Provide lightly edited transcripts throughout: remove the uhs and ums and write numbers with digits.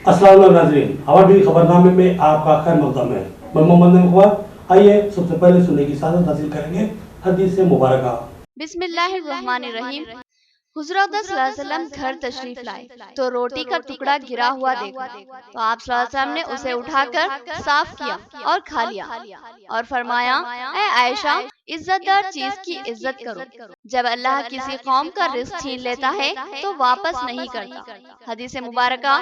अस्सलाम वालेकुम नाज़रीन, हवाई खबरनामे में आपका खैर मक़दम है। मैं मोहम्मद नईम। आइए सबसे पहले सुनने की सादत हासिल करेंगे हदीस मुबारका। बिस्मिल्लाहिर्रहमानिर्रहीम। हुज़ूर सल्लल्लाहु अलैहि वसल्लम घर तशरीफ लाए तो रोटी का टुकड़ा गिरा हुआ देखा, तो आप सल्लल्लाहु अलैहि वसल्लम ने उसे उठाकर साफ किया और खा लिया और फरमाया, ऐ आयशा, इज्जतदार चीज की इज्जत करो। जब अल्लाह किसी कौम का रिज़्क छीन लेता है तो वापस नहीं करता। हदीस मुबारका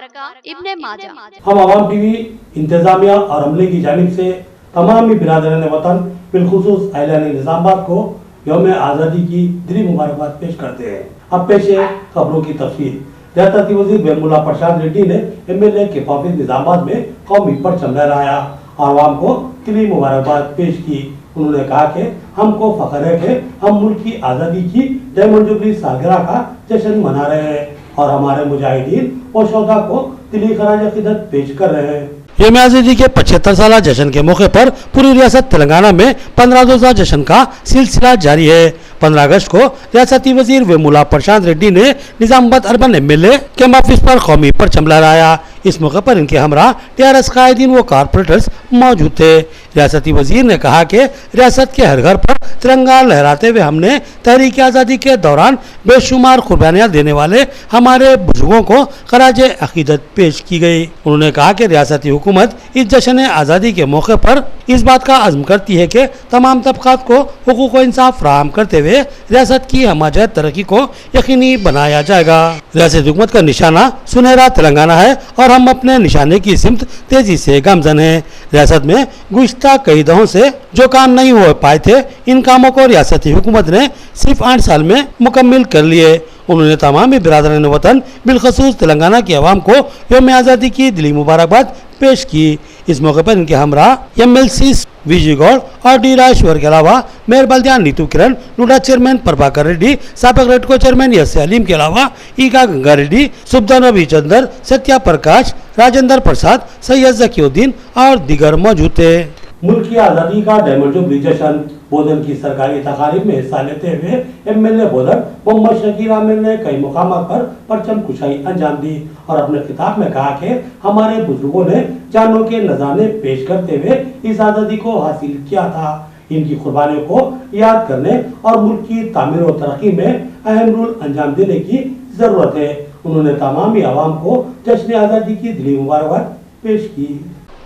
इब्ने माजा। हम आवाम टीवी इंतजामिया और अमले की जानिब से तमाम बिरादरान वतन बिलखुसूस अहले निज़ामाबाद को यौम आज़ादी की दिली मुबारकबाद पेश करते हैं। अब पेश है खबरों की तफसील। रियासती वज़ीर वेमुला प्रशांत रेड्डी ने MLA के हाफिज निज़ामाबाद में कौमी परचम लहराया और आवाम को दिली मुबारकबाद पेश की। उन्होंने कहा कि हमको फख्र है कि हम मुल्क की आज़ादी की डायमंड जुबली सालगिरह का जश्न मना रहे हैं और हमारे मुजाहिदीन और शोहदा को दिली खराज अक़ीदत पेश कर रहे हैं। यौम आज़ादी के 75 साला जश्न के मौके पर पूरी रियासत तेलंगाना में 15 रोज़ा जश्न का सिलसिला जारी है। 15 अगस्त को रियासती वजीर वेमुला प्रशांत रेड्डी ने निजामाबाद अर्बन MLA के ऑफिस पर कौमी परचम लहराया। इस मौके पर इनके हमरा TRS कायदीन व कारपोरेटर्स मौजूद थे। रियासती वजीर ने कहा कि रियासत के हर घर पर तिरंगा लहराते हुए हमने तहरीक आज़ादी के दौरान बेशुमार कुर्बानियाँ देने वाले हमारे बुजुर्गों को खराज अक़ीदत पेश की गई। उन्होंने कहा कि रियासती हुकूमत इस जश्न आज़ादी के मौके पर इस बात का अज़्म करती है कि तमाम तबक़ात को हुकूक व इंसाफ फराहम करते हुए रियासत की हमाजत तरक्की को यकीनी बनाया जाएगा। रियासती हुकूमत का निशाना सुनहरा तेलंगाना है और हम अपने निशाने की सिमत तेजी से गामजन हैं। रियासत में गुज़िश्ता कई दहों से जो काम नहीं हो पाए थे, इन कामों को रियासती हुकूमत ने सिर्फ 8 साल में मुकम्मल कर लिए। उन्होंने तमाम बिरादरान वतन बिलखसूस तेलंगाना की आवाम को यौम आज़ादी की दिली मुबारकबाद पेश की। इस मौके पर इनके हमरा MLC विजय गौड़ और D राजेश्वर के अलावा मेयर बल्दियान नीतू किरण, नूडा चेयरमैन प्रभाकर रेड्डी, साबिक रेडको चेयरमैन यस अलीम के अलावा ईगा गंगा रेड्डी, सुब्दान रवि चंदर, सत्या प्रकाश, राजेंद्र प्रसाद, सैयद जकीउद्दीन और दीगर मौजूद थे। मुल्क की आज़ादी का डायमंड जुबली जश्न बोधन की सरकारी तकारीब में हिस्सा लेते हुए MLA बोधन मोहम्मद शकील आमिर ने कई मुकामात पर परचम कुशाई अंजाम दी और अपने खिताब में कहा कि हमारे बुजुर्गों ने जानों के नज़ारे पेश करते हुए इस आज़ादी को हासिल किया था। इनकी कुर्बानियों को याद करने और मुल्क की तामीर और तरक्की में अहम रोल अंजाम देने की जरूरत है। उन्होंने तमामी आवाम को जश्न आज़ादी की दिली मुबारकबाद पेश की।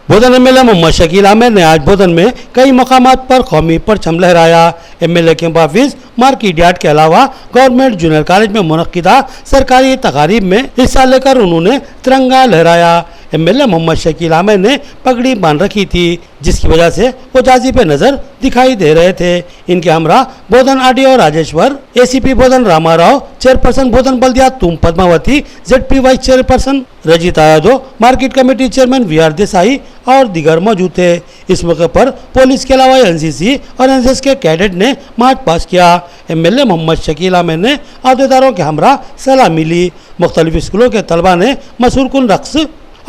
बोधन MLA मोहम्मद शकील आमिर ने आज बोधन में कई मकामात पर कौमी परचम लहराया। MLA के ऑफिस मार्केट यार्ड के अलावा गवर्नमेंट जूनियर कॉलेज में मुनक्किदा सरकारी तकारीब में हिस्सा लेकर उन्होंने तिरंगा लहराया। MLA मोहम्मद शकील आमिर ने पगड़ी बांध रखी थी, जिसकी वजह से वो जाजी पे नजर दिखाई दे रहे थे। इनके हमरा Bodhan RDO Rajeshwar, ACP Bodhan Ramarao, chairperson Bodhan बल्दिया तुम Padmavati, ZP vice chairperson Rajitha Yadav, market committee chairman VR Desai और दीगर मौजूद थे। इस मौके पर पुलिस के अलावा NCC और NSS के कैडेट ने मार्च पास किया। MLA मोहम्मद शकील आमिर ने अहदेदारों के हमरा सलामी ली। मुख्तलिफ स्कूलों के तलबा ने मसूरकुन रक्स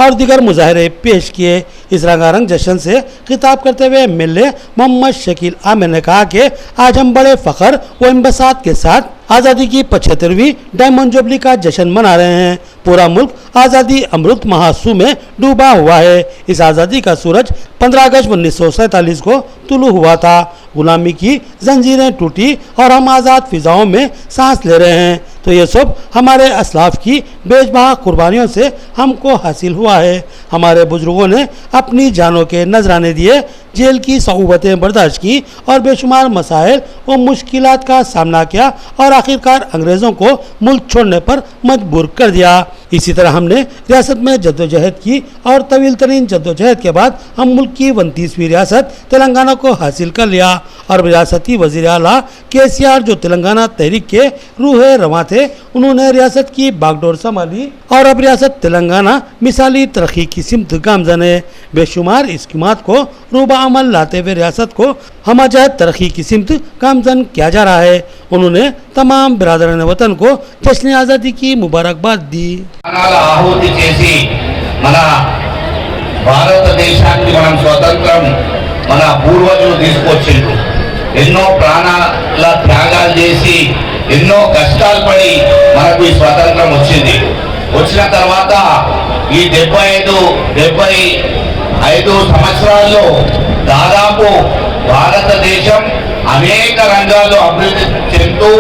और दीगर मुजाहरे पेश किए। इस रंगारंग जश्न से खिताब करते हुए MLA मोहम्मद शकील आमिर ने कहा कि आज हम बड़े फख्र व इंबसात के साथ आज़ादी की 75वीं डायमंड जुबली का जश्न मना रहे हैं। पूरा मुल्क आज़ादी अमृत महोत्सव में डूबा हुआ है। इस आज़ादी का सूरज 15 अगस्त 1947 को तुलू हुआ था। गुलामी की जंजीरें टूटी और हम आज़ाद फिजाओं में सांस ले रहे हैं, तो ये सब हमारे असलाफ की बेजबहा कुर्बानियों से हमको हासिल हुआ है। हमारे बुजुर्गों ने अपनी जानों के नजराने दिए, जेल की सऊबतें बर्दाश्त की और बेशुमार मसाइल व मुश्किलात का सामना किया और आखिरकार अंग्रेज़ों को मुल्क छोड़ने पर मजबूर कर दिया। इसी तरह हमने रियासत में जद्दोजहद की और तवील तरीन जद्दोजहद के बाद हम मुल्क की 29वीं रियासत तेलंगाना को हासिल कर लिया और रियासती वज़ीर आला KCR जो तेलंगाना तहरीक के रूह रवां थे, उन्होंने रियासत की बागडोर संभाली और अब रियासत तेलंगाना मिसाली तरक्की की सिमत गामजन है। बेशुमार स्कीमात को रूबा अमल लाते हुए रियासत को हमाजत तरक्की की सिमत गामजन किया जा रहा है। उन्होंने तमाम बिरादरान वतन को जश्न आज़ादी की मुबारकबाद दी। ఆహుతి చేసి మన భారతదేశానికి మనం స్వతంత్రం మన పూర్వజులు తీసుకొచ్చిండ్రు. ఎన్నో ప్రాణాల త్యాగాలు చేసి ఎన్నో కష్టాలు పడి మనకు ఈ స్వతంత్రం వచ్చింది. వచ్చిన తర్వాత ఈ 75 సంవత్సరాల్లో దాదాపు భారతదేశం అనేక రంగాల్లో అభివృద్ధి చెందుతూ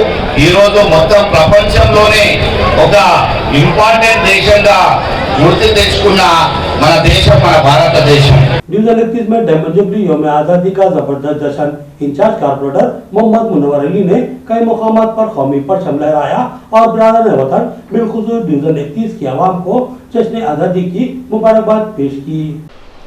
ఈరోజు మొత్తం ప్రపంచంలోనే ఒక ఇంపార్టెంట్ దేశంగా గుర్తు తెచ్చుకున్న మన దేశం మన భారతదేశం. डिवीजन 31 में डायमंड जुबली यौम आजादी का जबरदस्त जश्न इंचार्ज कारपोरेटर मोहम्मद मुनव्वर अली ने कई मुकामात पर कौमी परचम लहराया और बिरादरान वतन बिलखुसूस डिवीजन 31 की आवाम को जश्न आजादी की मुबारकबाद पेश की।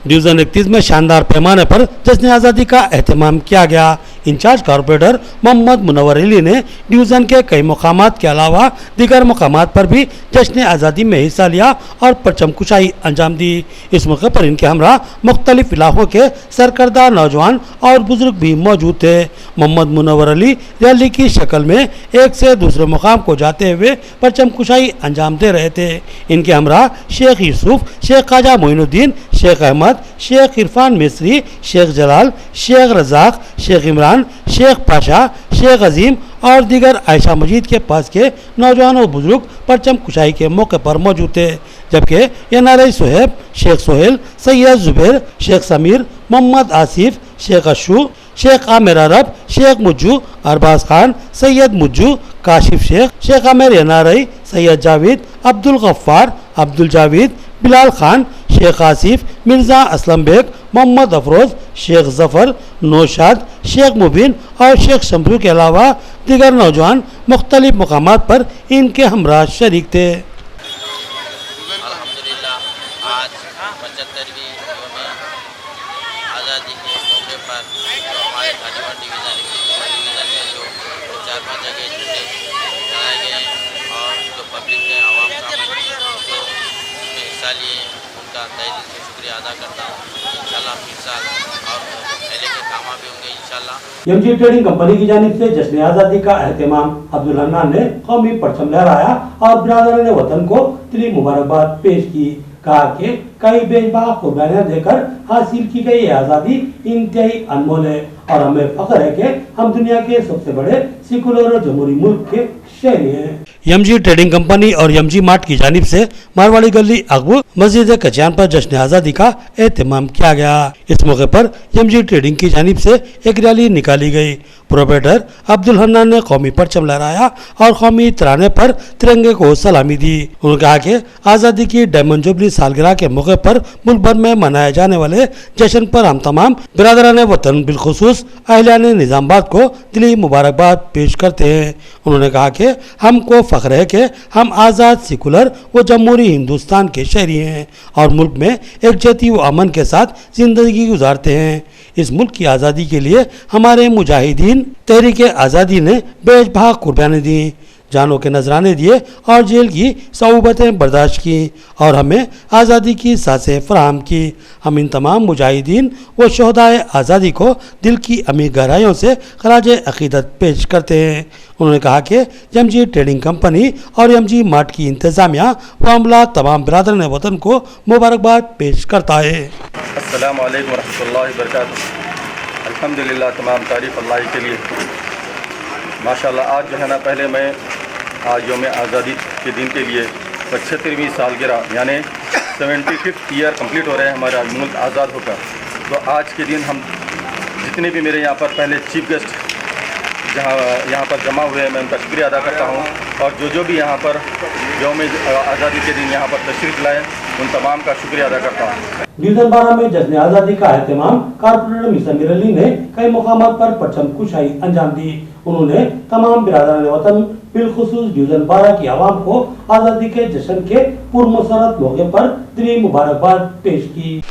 डिवीजन 31 में शानदार पैमाने पर जश्न आज़ादी का एहतमाम किया गया। इंचार्ज कारपोरेटर मोहम्मद मुनव्वर अली ने डिवीजन के कई मुकामात के अलावा दीगर मुकामात पर भी जश्न आज़ादी में हिस्सा लिया और परचम कुशाई अंजाम दी। इस मौके पर इनके हमरा मुख्तलिफ इलाकों के सरकर्दा नौजवान और बुजुर्ग भी मौजूद थे। मोहम्मद मुनव्वर अली रैली की शक्ल में एक से दूसरे मुकाम को जाते हुए परचम कुशाई अंजाम दे रहे थे। इनके हमरा शेख यूसुफ, शेख ख्वाजा मोइनुद्दीन, शेख अहमद, शेख इरफान मिस्री, शेख जलाल, शेख रजाक, शेख इमरान, शेख पाशा, शेख अजीम और दीगर आयशा मजीद के पास के नौजवान और बुजुर्ग परचम कुशाई के मौके पर मौजूद थे। जबकि एनआरआई सुहेब, शेख सोहेल, सैयद जुबैर, शेख समीर, मोहम्मद आसिफ, शेख अशू, शेख आमिर अरब, शेख मुज्जू, अरबाज खान, सैयद मुज्जू, काशिफ शेख, शेख आमिर एनआरआई, सैयद जावेद, अब्दुल गफ्फार, अब्दुल जावेद, बिलाल खान, शेख आसिफ, मिर्ज़ा असलम बेग, मोहम्मद अफरोज, शेख जफर, नौशाद, शेख मुबीन और शेख शम्भू के अलावा दीगर नौजवान मुख्तलिफ मकामात पर इनके हमरा शरीक थे। अल्हम्दुलिल्लाह आज 75वीं यौम आज़ादी के मौके पर जो हमारे गाजीपुर डिवीज़न में जो 4-5 जगह झंडे लगाए गए हैं और जो पब्लिक है आवाम का जो उसमें हिस्सा लिए उनका तहे दिल से शुक्रिया अदा करता हूँ। इंशाल्लाह फिर साल और पहले के कामा भी होंगे इंशाल्लाह। एमजी ट्रेडिंग कंपनी की जानिब से जश्न आज़ादी का एहतमाम अब्दुल हन्नान ने कौमी परचम लहराया और बिरादरान वतन को दिली मुबारकबाद पेश की। कहा कि कई बेजबा कुर्बानियां देकर हासिल की गई आज़ादी इंतहाई अनमोल है और हमें फख्र है कि हम दुनिया के सबसे बड़े सेकुलर और जमहूरी मुल्क के शहरी हैं। एमजी ट्रेडिंग कंपनी और एमजी मार्ट की जानिब से मारवाड़ी गली अकबर मस्जिद कचान पर जश्न आज़ादी का एहतमाम किया गया। इस मौके पर एमजी ट्रेडिंग की जानिब से एक रैली निकाली गई। प्रोपराइटर अब्दुल हन्नान ने कौमी परचम लहराया और कौमी तराने पर तिरंगे को सलामी दी। उन्होंने कहा कि आज़ादी की डायमंड जुबली सालगिरह के मौके पर मुल्क भर में मनाए जाने वाले जश्न पर हम तमाम बिरादरान वतन बिलखुसूस अहलियान निज़ामाबाद को दिली मुबारकबाद पेश करते हैं। उन्होंने कहा कि हमको फख्र है कि हम आज़ाद सेकुलर व जमहूरी हिंदुस्तान के शहरी हैं और मुल्क में एकजहती व अमन के साथ ज़िंदगी गुजारते हैं। इस मुल्क की आज़ादी के लिए हमारे मुजाहिदीन तहरीक आज़ादी ने बेजबा कुर्बानी दी, जानों के नजराने दिए और जेल की सऊबतें बर्दाश्त की और हमें आज़ादी की सांसें फराहम की। हम इन तमाम मुजाहिदीन व शहदाए आज़ादी को दिल की अमीर गहराइयों से खराज अकीदत पेश करते हैं। उन्होंने कहा कि एमजी ट्रेडिंग कंपनी और एमजी मार्ट की इंतज़ामिया व अमला तमाम बिरादरान वतन को मुबारकबाद पेश करता है। अस्सलामु अलैकुम वरहमतुल्लाहि वबरकातुहू। अल्हम्दुलिल्लाह, तमाम तारीफ़ अल्लाह के लिए। माशाल्लाह आज जो है ना, पहले मैं आज यौम आज़ादी के दिन के लिए 75वीं सालगिरह यानी 75th ईयर कंप्लीट हो रहे हैं हमारा मुल्क आज़ाद होकर। तो आज के दिन हम जितने भी मेरे यहाँ पर पहले चीफ गेस्ट यहाँ पर जमा हुए हैं, मैं उनका शुक्रिया अदा करता हूँ और जो भी यहाँ पर यौम आज़ादी के दिन यहाँ पर तशरीफ़ लाए उन तमाम का शुक्रिया अदा करता हूँ। डिवीजन 12 में जश्न आज़ादी का एहतमाम कारपोरेटर मिर्ज़ा समीर अली ने कई मुकामात पर परचम कुशाई अंजाम दी। उन्होंने तमाम बिरादरान वतन बिलखुसूस डिवीजन 12 की आवाम को आज़ादी के जश्न के पुरमसरत मौके पर दिली मुबारकबाद पेश की।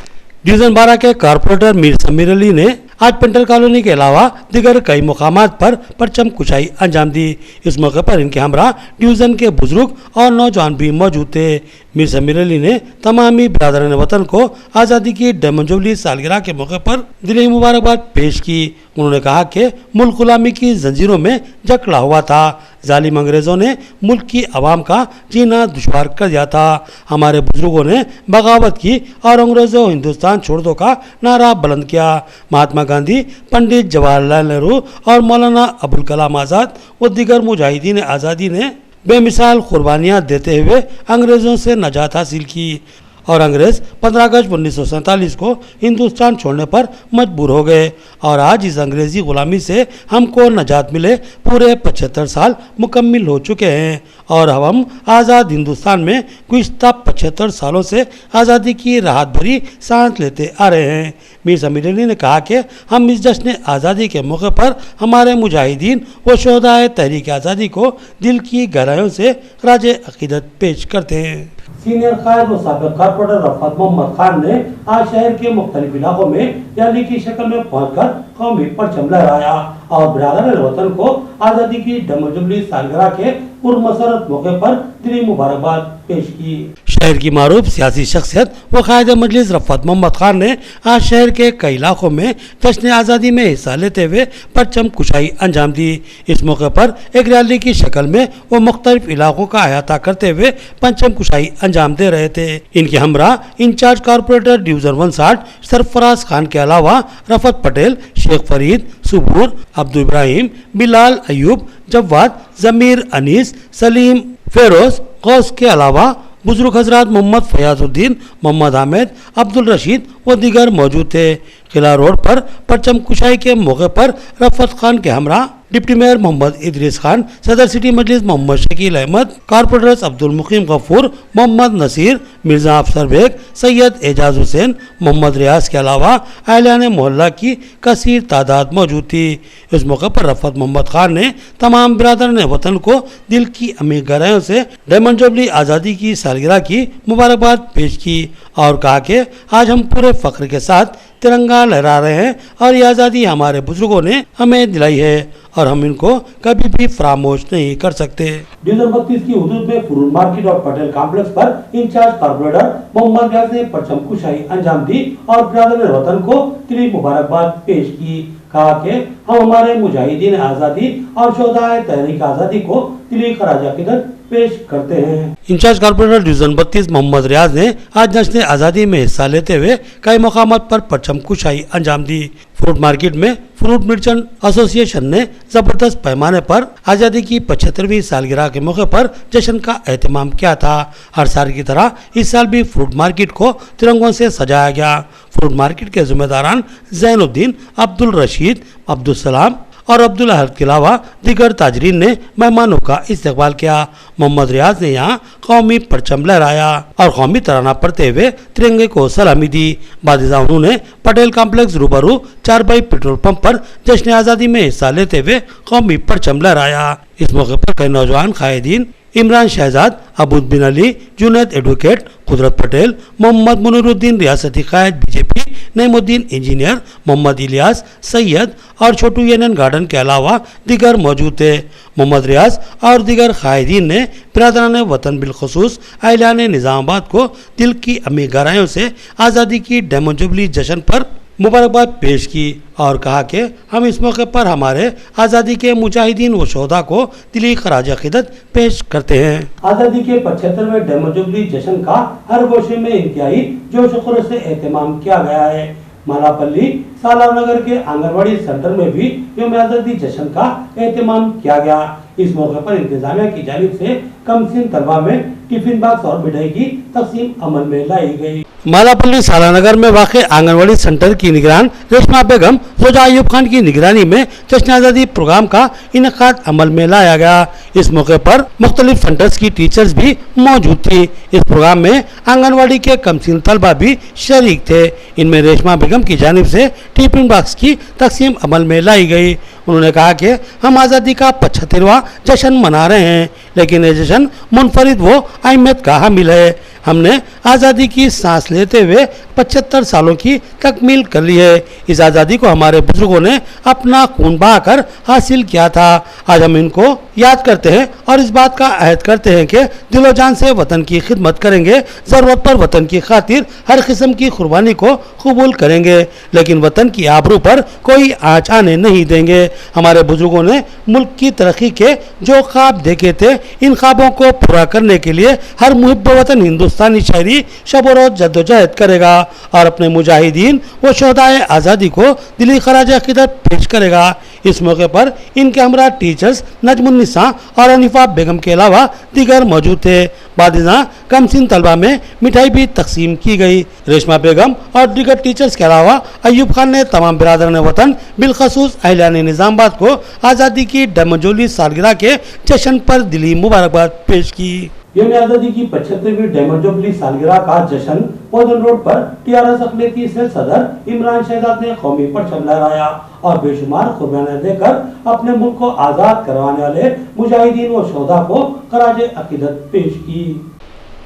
डिवीजन 12 के कारपोरेटर मिर्ज़ा समीर अली ने आज पेंटर कॉलोनी के अलावा दिगर कई मुकामात पर परचम कुशाई अंजाम दी। इस मौके पर इनके हमरा डिवीज़न के बुजुर्ग और नौजवान भी मौजूद थे। मिर्ज़ा समीर अली ने तमामी बिरादरान वतन को आज़ादी की डायमंड जुबली सालगिरह के मौके पर दिली मुबारकबाद पेश की। उन्होंने कहा कि मुल्क गुलामी की जंजीरों में जकड़ा हुआ था, जालिम अंग्रेज़ों ने मुल्क की आवाम का जीना दुश्वार कर दिया था। हमारे बुजुर्गों ने बगावत की और अंग्रेज़ों हिंदुस्तान छोड़ दो का नारा बुलंद किया। महात्मा गांधी, पंडित जवाहरलाल नेहरू और मौलाना अबुल कलाम आज़ाद व दीगर मुजाहिदीन आज़ादी ने बेमिसाल कुर्बानियाँ देते हुए अंग्रेज़ों से नजात हासिल की اور انگریز 15 اگست 1947 کو ہندوستان چھوڑنے پر مجبور ہو گئے اور آج اس انگریزی غلامی سے ہم کو نجات ملے پورے 75 سال مکمل ہو چکے ہیں اور اب ہم آزاد ہندوستان میں گزشتہ 75 سالوں سے آزادی کی راحت بھری سانس لیتے آ رہے ہیں۔ میر سمیع علی نے کہا کہ ہم اس جشن آزادی کے موقع پر ہمارے مجاہدین و شہدائے تحریک آزادی کو دل کی گہرائیوں سے خراج عقیدت پیش کرتے ہیں۔ سینئر قائد و سابق کارپوریٹر رفعت محمد خان نے آج شہر کے مختلف علاقوں میں ریلی کی شکل میں پہنچ کر قومی پرچم لہرایا اور برادران وطن کو آزادی کی ڈیمو جبلی سالگرہ کے پرمسرت موقع پر دلی مبارکباد پیش کی۔ شہر کی معروف سیاسی شخصیت و قائد مجلس رفعت محمد خان نے آج شہر کے کئی علاقوں میں جشن آزادی میں حصہ لیتے ہوئے پرچم کشائی انجام دی۔ اس موقع پر ایک ریلی کی شکل میں وہ مختلف علاقوں کا احاطہ کرتے ہوئے پرچم کشائی انجام دے رہے تھے۔ ان کے ہمراہ انچارج کارپوریٹر ڈویژن 59 سرفراز خان کے علاوہ رفعت پٹیل، شیخ فرید، صبور، عبد ابراہیم، بلال ایوب، جواد، ضمیر، انیس، سلیم، فیروز، غوث کے علاوہ بزرگ حضرات محمد فیاض الدین، محمد حامد، عبد الرشید و دیگر موجود تھے۔ قلعہ روڈ پر پرچم کشائی کے موقع پر رفعت خان کے ہمراہ ڈپٹی میئر محمد ادریس خان، صدر سٹی مجلس محمد شکیل احمد، کارپوریٹرز عبد المقیم غفور، محمد نصیر، مرزا افسر بیگ، سید اعجاز حسین، محمد ریاض کے علاوہ اہلان محلہ کی کثیر تعداد موجود تھی۔ اس موقع پر رفعت محمد خان نے تمام برادران وطن کو دل کی عمیق گہرائیوں سے ڈیمن جبلی آزادی کی سالگرہ کی مبارکباد پیش کی اور کہا کہ آج ہم پورے فخر کے ساتھ ترنگا لہرا رہے ہیں اور یہ آزادی ہمارے بزرگوں نے ہمیں دلائی ہے اور ہم ان کو کبھی بھی فراموش نہیں کر سکتے۔ ڈویژن 32 کی حدود میں فروٹ مارکیٹ اور پٹیل کمپلیکس پر انچارج کارپوریٹر محمد ریاض نے پرچم کشائی انجام دی اور برادران وطن کو دلی مبارکباد پیش کی۔ کہا کہ ہم ہمارے مجاہدین آزادی اور شہدائے تحریک آزادی کو دلی خراج عقیدت پیش کرتے ہیں۔ انچارج کارپوریٹر ڈویژن 32 محمد ریاض نے آج جشن آزادی میں حصہ لیتے ہوئے کئی مقامات پر پرچم کشائی انجام دی۔ فروٹ مارکیٹ میں فروٹ مرچنٹ ایسوسی ایشن نے زبردست پیمانے پر آزادی کی 75ویں سالگرہ کے موقع پر جشن کا اہتمام کیا تھا۔ ہر سال کی طرح اس سال بھی فروٹ مارکیٹ کو ترنگوں سے سجایا گیا۔ فروٹ مارکیٹ کے ذمہ داران زین الدین، عبد الرشید، عبد السلام اور عبد الاحد کے علاوہ دیگر تاجرین نے مہمانوں کا استقبال کیا۔ محمد ریاض نے یہاں قومی پرچم لہرایا اور قومی ترانہ پڑھتے ہوئے ترنگے کو سلامی دی۔ بعد ازاں انہوں نے پٹیل کمپلیکس روبرو 4 پیٹرول پمپ پر جشن آزادی میں حصہ لیتے ہوئے قومی پرچم لہرایا۔ اس موقع پر کئی نوجوان قائدین عمران شہزاد، عبود بن علی، جنید ایڈوکیٹ، قدرت پٹیل، محمد منیر الدین ریاستی قائد بی جے پی، نعیم الدین انجینئر، محمد الیاس، سید اور چھوٹو یونین گارڈن کے علاوہ دیگر موجود تھے۔ محمد ریاض اور دیگر قائدین نے برادران وطن بالخصوص اہلان نظام آباد کو دل کی عمیق گہرائیوں سے آزادی کی ڈیمو جبلی جشن پر مبارکباد پیش کی اور کہا کہ ہم اس موقع پر ہمارے آزادی کے مجاہدین و شہداء کو دلی خراج عقیدت پیش کرتے ہیں۔ آزادی کے 75ویں ڈیمو جبلی جشن کا ہر گوشے میں انتہائی جوش و خروش سے اہتمام کیا گیا ہے۔ مالاپلی سالار نگر کے آنگن واڑی سینٹر میں بھی یوم آزادی جشن کا اہتمام کیا گیا۔ اس موقع پر انتظامیہ کی جانب سے کم سن طلبہ میں ٹفن باکس اور مٹھائی کی تقسیم عمل میں لائی گئی۔ مالاپلی سالار نگر میں واقع آنگن واڑی سینٹر کی نگران ریشما بیگم زوجہ ایوب خان کی نگرانی میں جشن آزادی پروگرام کا انعقاد عمل میں لایا گیا۔ اس موقع پر مختلف سینٹرز کی ٹیچرز بھی موجود تھی۔ اس پروگرام میں آنگن واڑی کے کم سن طلبہ بھی شریک تھے۔ ان میں ریشما بیگم کی جانب سے ٹفن باکس کی تقسیم عمل میں لائی گئی۔ انہوں نے کہا کہ ہم آزادی کا 75واں جشن منا رہے ہیں، لیکن یہ جشن منفرد و اہمیت کا حامل ہے۔ ہم نے آزادی کی سانس لیتے ہوئے 75 سالوں کی تکمیل کر لی ہے۔ اس آزادی کو ہمارے بزرگوں نے اپنا خون بہا کر حاصل کیا تھا۔ آج ہم ان کو یاد کرتے ہیں اور اس بات کا عہد کرتے ہیں کہ دل و جان سے وطن کی خدمت کریں گے، ضرورت پر وطن کی خاطر ہر قسم کی قربانی کو قبول کریں گے، لیکن وطن کی آبرو پر کوئی آنچ آنے نہیں دیں گے۔ ہمارے بزرگوں نے ملک کی ترقی کے جو خواب دیکھے تھے، ان خوابوں کو پورا کرنے کے لیے ہر محب وطن ہندوستانی شہری شب و روز جدوجہد کرے گا اور اپنے مجاہدین و شہدائے آزادی کو دلی خراج عقیدت پیش کرے گا۔ इस मौके पर इनके हमरा टीचर्स नजमुन्निसा और अनीफा बेगम के अलावा दीगर मौजूद थे। बादिजा कमसिन तलबा में मिठाई भी तकसीम की गई। रेशमा बेगम और दीगर टीचर्स के अलावा अयूब खान ने तमाम बिरादरान वतन बिलखसूस अहलियान निजामाबाद को आज़ादी की डेमोजोली सालगिरह के जश्न पर दिली मुबारकबाद पेश की। यौम आज़ादी की 75वीं डेमोजोबली सालगिरह का जश्न पौधन रोड पर टीआरएस अक़लियती सेल सदर इमरान शहजाद ने कौमी परचम लहराया और बेशुमार कुर्बानियां देकर अपने मुल्क को आज़ाद करवाने वाले मुजाहिदीन व शोहदा को खराज अकीदत पेश की।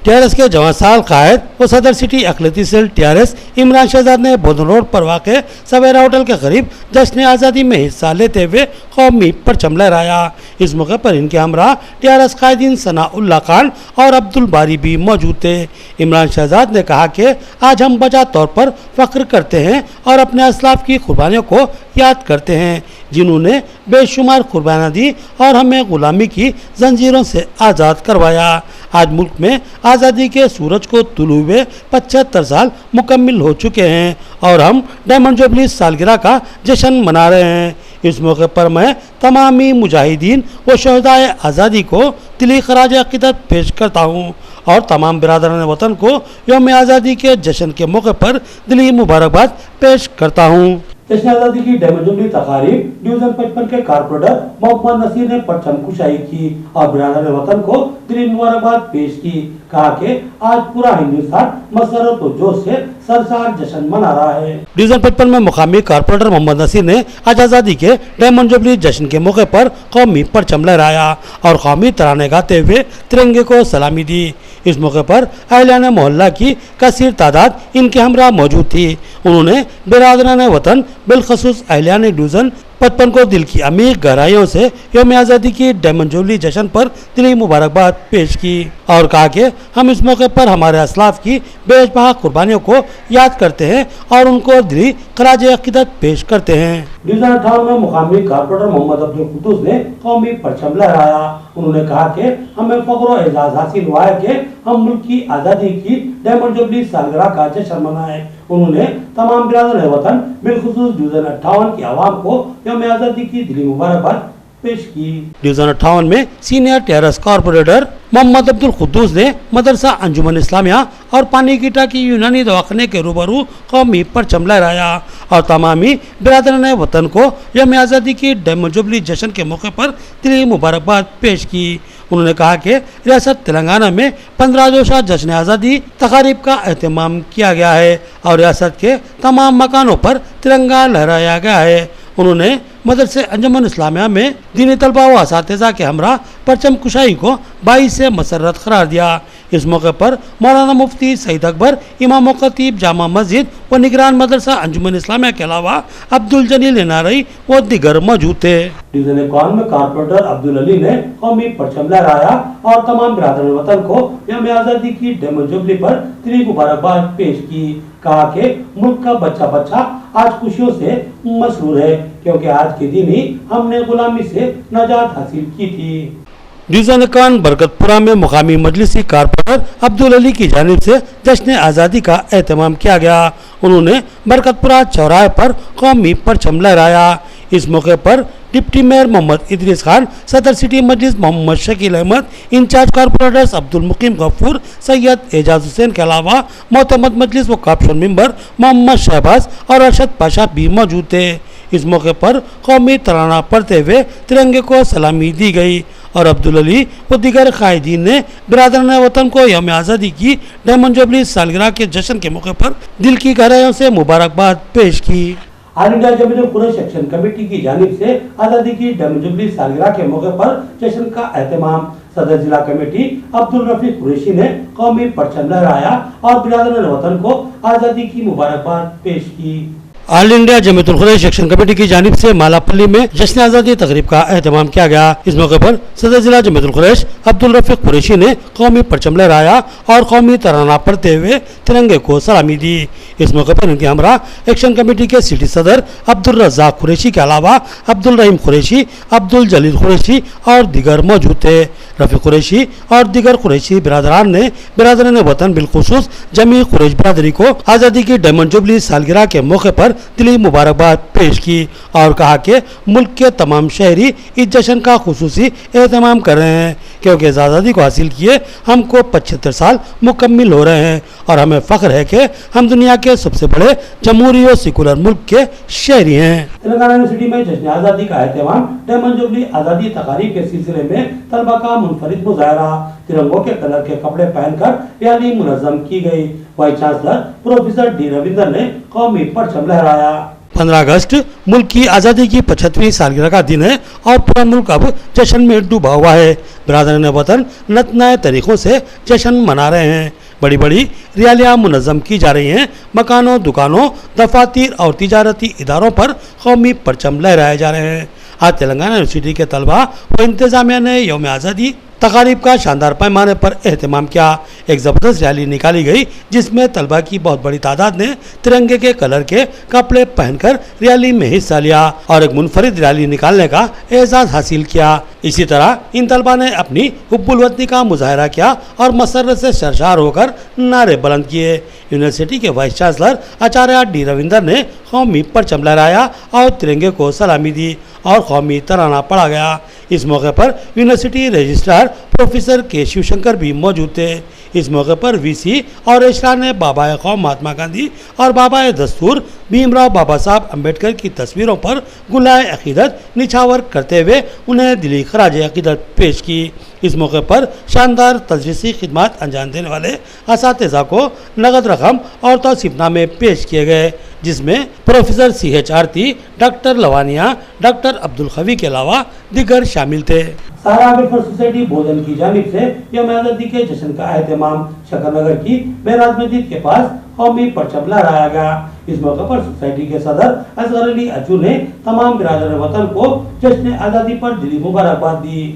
टीआरएस के जवान साल कायद व सदर सिटी अक़लियती सेल टीआरएस इमरान शहजाद ने बोधन रोड पर वाक़े सवेरा होटल के करीब जश्न आज़ादी में हिस्सा लेते हुए कौमी परचम लहराया। इस मौके पर इनके हमरा टीआरएस कायदीन सनाउल्लाह खान और अब्दुल बारी भी मौजूद थे। इमरान शहजाद ने कहा कि आज हम बजा तौर पर फख्र करते हैं और अपने असलाफ की कुर्बानियों को याद करते हैं, जिन्होंने बेशुमार कुर्बानियां दी और हमें गुलामी की जंजीरों से आज़ाद करवाया। आज मुल्क में आज़ादी के सूरज को तुलू हुए 75 साल मुकम्मिल हो चुके हैं और हम डायमंड जुबली सालगिरह का जश्न मना रहे हैं। इस मौके पर मैं तमामी मुजाहिदीन व शोहदाए आज़ादी को दिली खराज अक़ीदत पेश करता हूँ और तमाम बिरादरान वतन को यौम आज़ादी के जश्न के मौके पर दिली मुबारकबाद पेश करता हूँ। जश्न आज़ादी की डेमोजोबली तकारीब डिवीजन 55 के कारपोरेटर मोहम्मद नसीर ने परचम कुशाई की और बिरादरान वतन को दिली मुबारकबाद पेश की। कहा कि आज पूरा हिंदुस्तान मसरत और जोश से सरसार जश्न मना रहा है। डिवीजन 55 में मुकामी कारपोरेटर मोहम्मद नसीर ने आज आज़ादी के डायमंड जुबली जश्न के मौके पर कौमी परचम लहराया और कौमी तराने गाते हुए तिरंगे को सलामी दी। इस मौके पर अहलियान मोहल्ला की कसीर तादाद इनके हमरा मौजूद थी। उन्होंने बिरादरान वतन बिलखसूस अहलियान डिवीजन 55 को दिल की अमीर गहराइयों से यौम आज़ादी की डायमंड जुबली जश्न पर दिली मुबारकबाद पेश की और कहा कि हम इस मौके पर हमारे असलाफ की बेशबहा कुर्बानियों को याद करते हैं और उनको दिली खराज अक़ीदत पेश करते हैं। डिवीजन 58 में मुकामी कारपोरेटर मोहम्मद अब्दुल कुद्दूस ने कौमी परचम लहराया। उन्होंने कहा कि हमें फख्र और एजाज हासिल हुआ है कि हम मुल्क की आज़ादी की डायमंड जुबली सालगिरह का जश्न मनाएं। उन्होंने तमाम बिरादरान वतन बिलखुसूस डिवीजन 58 की आवाम को यौम आज़ादी की दिली मुबारकबाद पेश की। डिवीजन 58 में senior TRS corporator Mohammed Abdul Quddus ने मदरसा अंजुमन इस्लामिया और पानी की टाकी यूनानी दवाखाने के रूबरू कौमी परचम लहराया और तमामी बिरादरान वतन को यौम आज़ादी की डायमंड जुबली जश्न के मौके पर दिली मुबारकबाद पेश की। उन्होंने कहा कि रियासत तेलंगाना में 15 रोज़ा जश्न आज़ादी तकारीब का एहतमाम किया गया है और रियासत के तमाम मकानों पर तिरंगा लहराया गया है। उन्होंने मदरसे अंजुमन इस्लामिया में दीनी तलबा व असातिज़ा के हमरा परचम कुशाई को बाइस से मसरत करार दिया। इस मौके पर मौलाना मुफ्ती सईद अकबर, इमाम खतीब जामा मस्जिद व निगरान मदरसा अंजुमन इस्लामिया के अलावा अब्दुल जलील नारई व दिगर मौजूद थे। डिवीजन 51 में कारपोरेटर अब्दुल अली ने कौमी परचम लहराया और तमाम बिरादरान वतन को यौम आज़ादी की डायमंड जुबली पर दिली मुबारकबाद पेश की। कहा कि मुल्क का बच्चा बच्चा आज खुशियों से मसरूर है क्योंकि आज के दिन ही हमने गुलामी से नजात हासिल की थी। डिवीजन 51 बरकतपुरा में मुकामी मजलिसी कारपोरेटर अब्दुल अली की जानिब से जश्न आज़ादी का एहतमाम किया गया। उन्होंने बरकतपुरा चौराहे पर कौमी परचम लहराया। इस मौके पर डिप्टी मेयर मोहम्मद इदरीस खान, सदर सिटी मजलिस मोहम्मद शकील अहमद, इंचार्ज कारपोरेटर्स अब्दुल मुकीम गफूर, सैयद एजाज हुसैन के अलावा मोतमद मजलिस व कापशन मेंबर मोहम्मद शहबाज और अरशद पाशा भी मौजूद थे। इस मौके पर कौमी तराना पढ़ते हुए तिरंगे को सलामी दी गई और अब्दुल अली व दीगर कायदीन ने बिरादरान वतन को यौम आज़ादी की डायमंड जुबली सालगिरह के जश्न के मौके पर दिल की गहराइयों से मुबारकबाद पेश की। All India Jamiat Quraish action committee की जानिब से आज़ादी की डायमंड जुबली सालगिरह के मौके पर जश्न का एहतमाम सदर जिला कमेटी अब्दुल रफीक कुरैशी ने कौमी परचम लहराया और बिरादरान वतन को आज़ादी की मुबारकबाद पेश की। All India Jamiat Quraish action committee की जानिब से मालापल्ली में जश्न आज़ादी तकरीब का एहतमाम किया गया। इस मौके पर सदर जिला जमीयत कुरैश अब्दुल रफीक कुरैशी ने कौमी परचम लहराया और कौमी तराना पढ़ते हुए तिरंगे को सलामी दी। इस मौके पर इनके हमरा एक्शन कमेटी के सिटी सदर अब्दुल रज़ाक कुरैशी के अलावा अब्दुल रहीम कुरैशी, अब्दुल जलील कुरैशी और दिगर मौजूद थे। रफ़ी कुरैशी और दिगर कुरैशी बिरादरान ने बिरादरान वतन बिलखुसूस जमी कुरैश बिरादरी को आज़ादी की डायमंड जुबली सालगिरह के मौके पर دلی मुबारकबाद पेश की और कहा कि मुल्क के तमाम शहरी इस जश्न का खुसूसी एहतमाम कर रहे हैं क्योंकि इस आज़ादी को हासिल किए हमको 75 साल मुकम्मिल हो रहे हैं और हमें फ़ख्र है कि हम दुनिया के सबसे बड़े जमहूरी और सेकुलर मुल्क के शहरी हैं। तेलंगाना यूनिवर्सिटी में जश्न आज़ादी का एहतमाम डायमंड जुबली आज़ादी तकारीब के सिलसिले में तलबा का मुनफरिद मुजाहरा, तिरंगों के कलर के कपड़े पहनकर रैली मुनज़्ज़म की गई। Vice chancellor professor D Ravinder ने कौमी परचम लहराया। 15 अगस्त मुल्क की आज़ादी की 75वीं सालगिरह का दिन है और पूरा मुल्क अब जश्न में डूबा हुआ है। बिरादरान वतन नत नए तरीक़ों से जश्न मना रहे हैं। बड़ी बड़ी रैलियाँ मुनज़्ज़म की जा रही हैं। मकानों, दुकानों, दफातर और तिजारती इदारों पर कौमी परचम लहराए जा रहे हैं। आज तेलंगाना यूनिवर्सिटी के तलबा व इंतज़ामिया ने यौम आज़ादी तकारीब का शानदार पैमाने पर एहतमाम किया। एक ज़बरदस्त रैली निकाली गई जिसमें तलबा की बहुत बड़ी तादाद ने तिरंगे के कलर के कपड़े पहनकर रैली में हिस्सा लिया और एक मुनफरिद रैली निकालने का एजाज़ हासिल किया। इसी तरह इन तलबा ने अपनी हुब्बुल वतनी का मुजाहरा किया और मसरत से सरशार होकर नारे बुलंद किए। यूनिवर्सिटी के वाइस चांसलर आचार्य डी रविंदर ने कौमी परचम लहराया और तिरंगे को सलामी दी और कौमी तराना पढ़ा गया। इस मौके पर यूनिवर्सिटी रजिस्ट्रार प्रोफेसर के शिवशंकर भी मौजूद थे। इस मौके पर वीसी और रजिस्ट्रार ने बाबा कौम महात्मा गांधी और बाबा दस्तूर भीमराव बाबा साहब अम्बेडकर की तस्वीरों पर गुलाए अकीदत निछावर करते हुए उन्हें दिली खराज अकीदत पेश की। इस मौके पर शानदार तदरीसी खिदमत अंजाम देने वाले असातिज़ा को नगद रकम और तौसीफनामे पेश किए गए जिसमें प्रोफेसर CH आरती, डॉक्टर लवानिया, डॉक्टर अब्दुल खवी के अलावा दिगर शामिल थे। सारा वेलफेयर सोसाइटी बोधन की जानिब से यौम आज़ादी के जश्न का एहतमाम शकरनगर की मेराज मस्जिद के पास कौमी परचम लहराया गया। इस मौके पर सोसाइटी के सदर असगर अली अज्जू ने तमाम बिरादर वतन को जश्न आज़ादी पर दिली मुबारकबाद दी।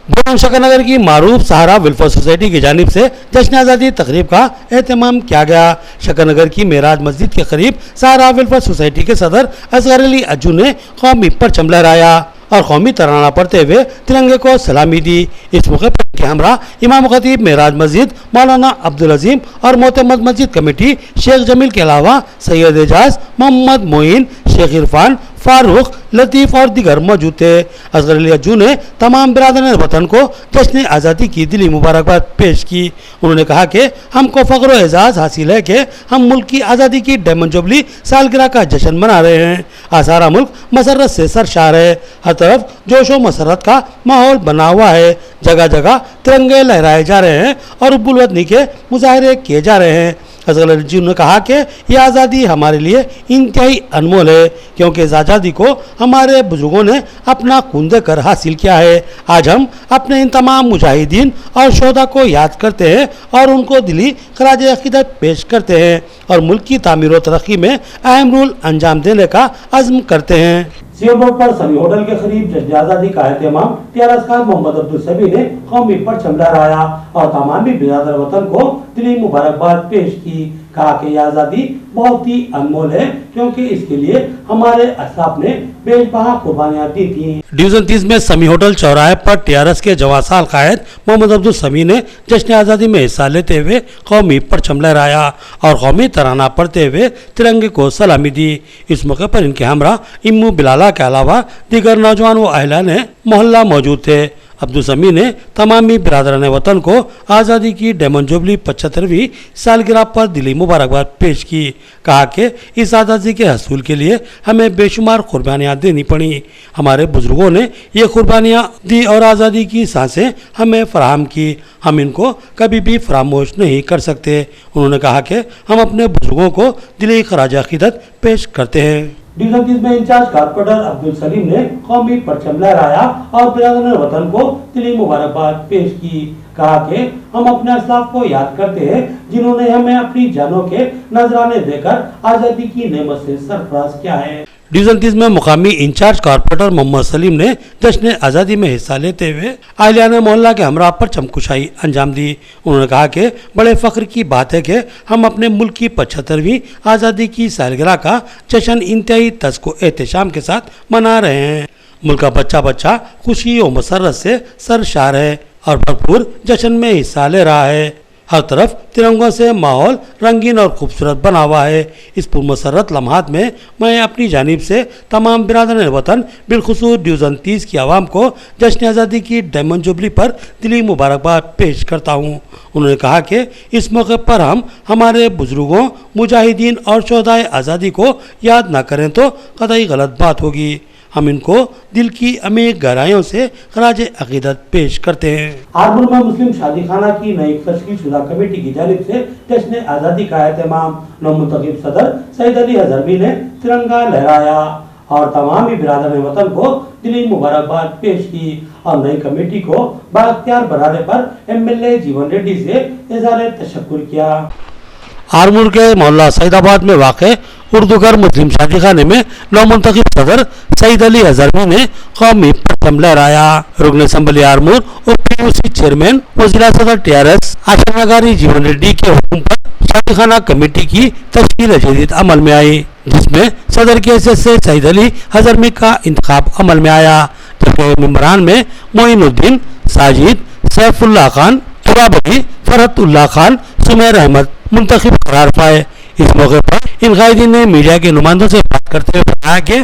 बोधन शकरनगर की मारूफ सहारा वेलफेयर सोसाइटी की जानिब से जश्न आज़ादी तकरीब का एहतमाम किया गया। शकरनगर की मेराज मस्जिद के करीब सहारा वेलफेयर सोसाइटी के सदर असगर अली अज्जू ने कौमी परचम लहराया और कौमी तराना पढ़ते हुए तिरंगे को सलामी दी। इस मौके पर के हमरा इमाम खतीब मेराज मस्जिद मौलाना अब्दुल अजीम और मोतमद मस्जिद कमेटी शेख जमील के अलावा सैयद एजाज, मोहम्मद मोइन, शेख इरफान, फारूक, लतीफ़ और दिगर मौजूद थे। असगर अली अज्जू ने तमाम बिरादरान वतन को जश्न आज़ादी की दिली मुबारकबाद पेश की। उन्होंने कहा कि हमको फ़ख्र व एजाज़ हासिल है कि हम मुल्क की आज़ादी की डायमंड जुबली सालगिरह का जश्न मना रहे हैं। आज सारा मुल्क मसरत से सरशार है। हर तरफ जोश व मसरत का माहौल बना हुआ है। जगह जगह तिरंगे लहराए जा रहे हैं और हुब्बुल वतनी के मुजाहरे किए जा रहे हैं। असगर अली जी ने कहा कि यह आज़ादी हमारे लिए इंतहाई अनमोल है क्योंकि इस आज़ादी को हमारे बुजुर्गों ने अपना खून देकर हासिल किया है। आज हम अपने इन तमाम मुजाहिदीन और शोधा को याद करते हैं और उनको दिली खराज अकीदत पेश करते हैं और मुल्क की तामीर व तरक्की में अहम रोल अंजाम देने का अज़्म करते हैं। सीओ रोड पर समी होटल के करीब जश्न आज़ादी का एहतमाम टीआरएस खान मोहम्मद अब्दुल सभी ने कौमी परचम लहराया और तमामी बिरादर वतन को दिली मुबारकबाद पेश की। कहा कि यह आज़ादी बहुत ही अनमोल है क्योंकि इसके लिए हमारे असलाफ ने बेशबहा कुर्बानियां दी थी। डिवीजन 30 में समी होटल चौराहे पर टीआरएस के जवान साल कायद मोहम्मद अब्दुल समी ने जश्न आज़ादी में हिस्सा लेते हुए कौमी परचम लहराया और कौमी तराना पढ़ते हुए तिरंगे को सलामी दी। इस मौके पर इनके हमरा इम्मू बिलाला के अलावा दीगर नौजवान व अहलान मोहल्ला मौजूद थे। अब्दुल समी ने तमामी बिरादरान वतन को आज़ादी की डायमंड जुबली 75वीं सालगिरह पर दिली मुबारकबाद पेश की। कहा कि इस आज़ादी के हसूल के लिए हमें बेशुमार कुर्बानियाँ देनी पड़ी। हमारे बुजुर्गों ने ये कुर्बानियाँ दी और आज़ादी की सांसें हमें फराहम की। हम इनको कभी भी फरामोश नहीं कर सकते। उन्होंने कहा कि हम अपने बुजुर्गों को दिली खराज अकीदत पेश करते हैं। डिवीजन 30 में इंचार्ज कारपोरेटर अब्दुल सलीम ने कौमी परचम लहराया और बिरादरान वतन को दिली मुबारकबाद पेश की। कहा कि हम अपने असलाफ को याद करते हैं जिन्होंने हमें अपनी जानों के नजराने देकर आज़ादी की नेमत से सरफराज किया है। डिवीजन 30 में मुकामी इंचार्ज कारपोरेटर मोहम्मद सलीम ने जश्न आज़ादी में हिस्सा लेते हुए आलियान मोहल्ला के हमरा पर चमकुशाई अंजाम दी। उन्होंने कहा कि बड़े फ़ख्र की बात है कि हम अपने मुल्क की 75वीं आज़ादी की सालगिरह का जश्न इंतहाई तज़्को एहतशाम के साथ मना रहे हैं। मुल्क का बच्चा बच्चा खुशी और मसरत से सरशार है और भरपूर जश्न में हिस्सा ले रहा है। हर तरफ तिरंगों से माहौल रंगीन और खूबसूरत बना हुआ है। इस पुरमसरत लम्हात में मैं अपनी जानिब से तमाम बिरादरान वतन बिलखुसूस डिवीज़न 30 की आवाम को जश्न आज़ादी की डायमंड जुबली पर दिली मुबारकबाद पेश करता हूँ। उन्होंने कहा कि इस मौके पर हम हमारे बुजुर्गों, मुजाहिदीन और शोहदाए आज़ादी को याद न करें तो कतई गलत बात होगी। हम इनको दिल की अमीर गहराइयों से खराज अकीदत पेश करते हैं। आरमूर में मुस्लिम शादी खाना की नई तश्कील शुदा कमेटी की जानिब से जश्न आज़ादी का एहतमाम नौमुंतखब सदर सईद अली हज़रमी ने तिरंगा लहराया और तमाम बिरादरान वतन को दिली मुबारकबाद पेश की और नई कमेटी को बाख्तियार बनाने पर MLA जीवन रेड्डी से इज़हार तशक्कुर किया। आरमूर के मोहल्ला सईदाबाद में वाक़े उर्दू घर मुस्लिम शादी खाने में नौमुंतखब सदर सईद अली हज़रमी ने कौमी परचम लहराया। रुकन असम्बली आरमूर और PUC चेयरमैन व जिला सदर TRS आशा जीवन रेड्डी के हुक्म पर शादी खाना कमेटी की तश्कील जदीद अमल में आई, जिसमें सदर की हैसियत से सईद अली हज़रमी का इंतखाब अमल में आया। जबकि मेंबरान में मोइनुद्दीन, साजिद, सैफुल्लाह खान, तुराब अली, फरहतुल्लाह खान, सुमेर अहमद मुंतखब करार पाए। इस मौके पर इन कायदीन ने मीडिया के नुमाइंदों से बात करते हुए बताया कि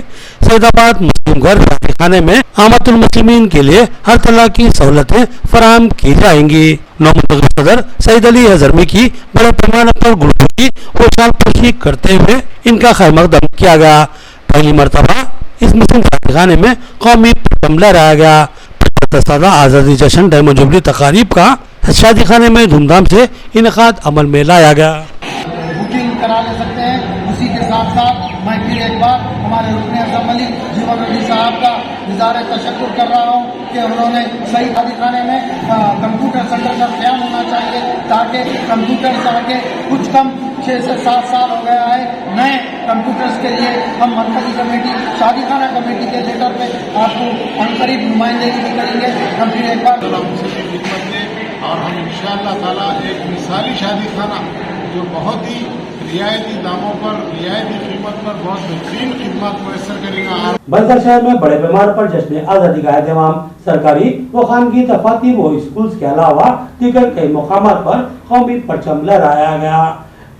सईदाबाद मुस्लिम घर शादी खाने में आमतुल मुस्लिमीन के लिए हर तरह की सहूलतें फराहम की जाएंगी। नौमुंतखब सदर सईद अली हज़रमी की बड़े पैमाने पर गुरुओं की खुशालपोशी करते हुए इनका खैरमकदम किया गया। पहली मरतबा इस मुस्लिम शादी खाने में कौमी परचम लहराया गया। 75 आज़ादी जश्न डायमंड जुबली तकारीब का शादी खाने में धूमधाम से इनेकाद अमल में लाया गया। बुकिंग करा ले सकते हैं। उसी के साथ साथ मैं फिर एक बार हमारे रुकन असम्बली जीवन रेड्डी साहब का इज़हार तशक्कुर कर रहा हूँ कि उन्होंने सही शादी खाने में कंप्यूटर सेंटर का क़याम होना चाहिए ताकि कंप्यूटर्स आके कुछ कम 6 से 7 साल हो गया है। नए कंप्यूटर्स के लिए हम मरकज़ी कमेटी शादी खाना कमेटी के लेटर पे आपको अनकरीब नुमाइंदगी भी करेंगे। हम फिर एक बार और हम इंशाअल्लाह ताला एक मिसाली शादी खाना जो बहुत ही रियायती दामों पर, रियायती कीमत पर बहुत बेहतरीन खिदमत मुयस्सर करेगा। बलसर शहर में बड़े पैमाने पर जश्न आज़ादी का एहतमाम सरकारी व खानगी दफातर व स्कूल के अलावा दीगर कई मकामात पर कौमी परचम लहराया गया।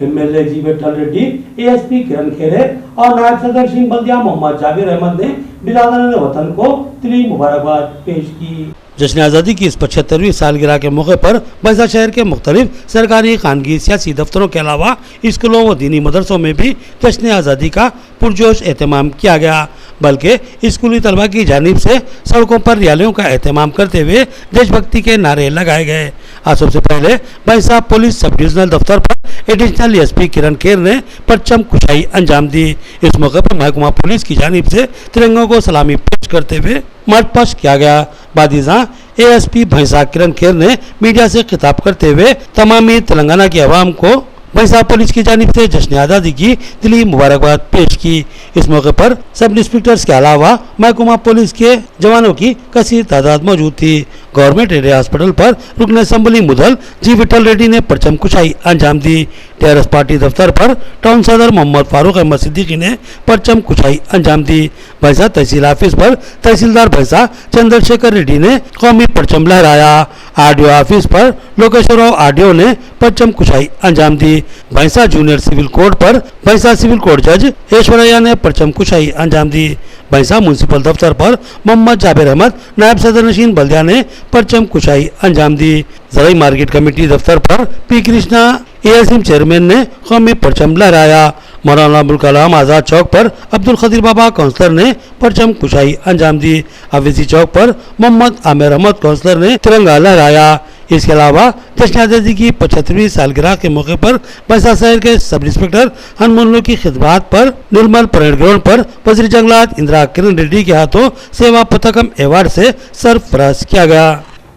MLA जी विठल रेड्डी, ASP किरण खेरे और नायब सदर सिंह बल्दिया मोहम्मद जाबिर अहमद ने बिरादरान वतन को दिली मुबारकबाद पेश की। जश्न आज़ादी की इस 75वीं सालगिरह के मौके पर बलसर शहर के मुख्तलिफ सरकारी, खानगी, सियासी दफ्तरों के अलावा स्कूलों व दीनी मदरसों में भी जश्न आज़ादी का पुरजोश एहतमाम किया गया। बल्कि स्कूली तलबा की जानिब से सड़कों पर रैलियों का एहतमाम करते हुए देशभक्ति के नारे लगाए गए। आज सबसे पहले भैंसा पुलिस सब डिविजनल दफ्तर पर एडिशनल SP किरण खेर ने परचम कुशाई अंजाम दी। इस मौके पर महकमा पुलिस की जानिब से तिरंगों को सलामी पेश करते हुए मार्च पास्ट किया गया। बादीजा ASP भैंसा किरण खेर ने मीडिया से खिताब करते हुए तमामी तेलंगाना की आवाम को भैंसा पुलिस की जानिब से जश्न आज़ादी की दिली मुबारकबाद पेश की। इस मौके पर सब इंस्पेक्टर्स के अलावा महकमा पुलिस के जवानों की कसीर तादाद मौजूद थी। गवर्नमेंट एरिया हॉस्पिटल पर रुकन असम्बली मुदल जी विठल रेड्डी ने परचम कुशाई अंजाम दी। TRS पार्टी दफ्तर पर टाउन सदर मोहम्मद फारूक अहमद सिद्दीकी ने परचम कुशाई अंजाम दी। भैंसा तहसील ऑफिस पर तहसीलदार भैंसा चंद्रशेखर रेड्डी ने कौमी परचम लहराया। RDO ऑफिस पर लोकेश्वरराव RDO ने परचम कुशाई अंजाम दी। भैंसा जूनियर सिविल कोर्ट पर भैंसा सिविल कोर्ट जज ऐश्वर्या ने परचम कुशाई अंजाम दी। भैंसा म्यूनसिपल दफ्तर पर मोहम्मद जाबिर अहमद नायब सदर नशीन बल्दिया ने परचम कुशाई अंजाम दी। जराई मार्केट कमेटी दफ्तर पर P कृष्णा ASM चेयरमैन ने कौमी परचम लहराया। मौलाना अबुल कलाम आज़ाद चौक पर अब्दुल खदीर बाबा काउंसलर ने परचम कुशाई अंजाम दी। हवेसी चौक पर मोहम्मद आमिर अहमद काउंसलर ने तिरंगा लहराया। इसके अलावा जश्न आज़ादी की 75वीं सालगिरह के मौके पर भैंसा शहर के सब इंस्पेक्टर हनुमानुल्लाह की खिदमत पर निर्मल परेड ग्राउंड पर वज़ीर जंगलात इंदिरा किरण रेड्डी के हाथों सेवा पतकम अवार्ड से सरफराज किया गया।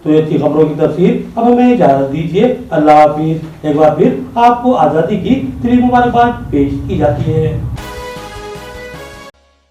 तो ये थी खबरों की तफसीर। अब हमें इजाजत दीजिए। अल्लाह हाफिज। एक बार फिर आपको आज़ादी की दिली मुबारकबाद पेश की जाती है।